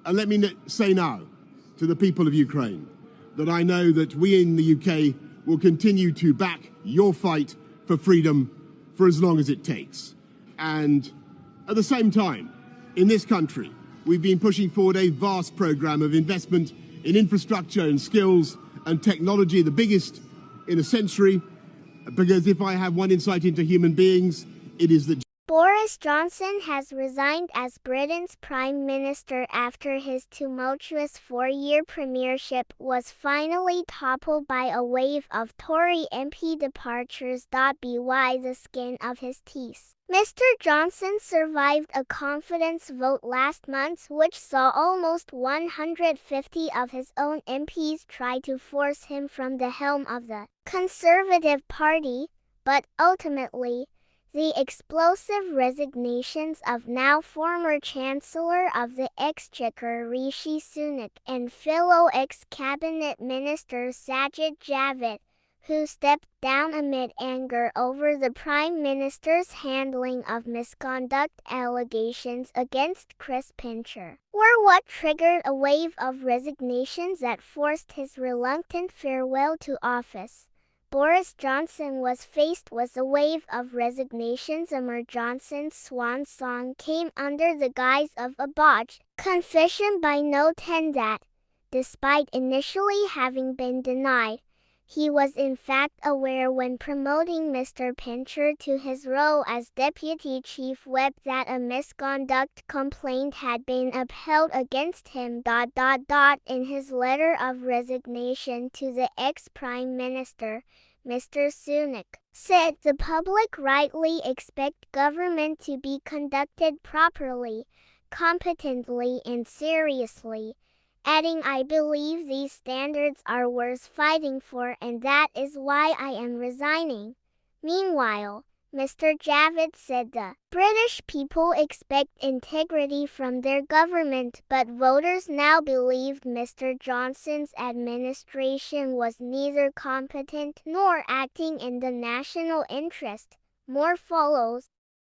And let me say now to the people of Ukraine that I know that we in the UK will continue to back your fight for freedom for as long as it takes. And at the same time, in this country, we've been pushing forward a vast programme of investment in infrastructure and skills and technology, the biggest in a century, because if I have one insight into human beings, it is that Boris Johnson has resigned as Britain's Prime Minister after his tumultuous four-year premiership was finally toppled by a wave of Tory MP departures. By the skin of his teeth. Mr. Johnson survived a confidence vote last month which saw almost 150 of his own MPs try to force him from the helm of the Conservative Party, but ultimately, the explosive resignations of now former Chancellor of the Exchequer Rishi Sunak and fellow ex-cabinet minister Sajid Javid, who stepped down amid anger over the Prime Minister's handling of misconduct allegations against Chris Pincher, were what triggered a wave of resignations that forced his reluctant farewell to office. Boris Johnson was faced with a wave of resignations. Johnson's swan song came under the guise of a botched confession by Note 10 that, despite initially having been denied, he was in fact aware when promoting Mr. Pincher to his role as Deputy Chief Whip that a misconduct complaint had been upheld against him. In his letter of resignation to the ex-Prime Minister, Mr. Sunak said the public rightly expect government to be conducted properly, competently and seriously, adding, "I believe these standards are worth fighting for and that is why I am resigning." Meanwhile, Mr. Javid said the British people expect integrity from their government, but voters now believed Mr. Johnson's administration was neither competent nor acting in the national interest. More follows.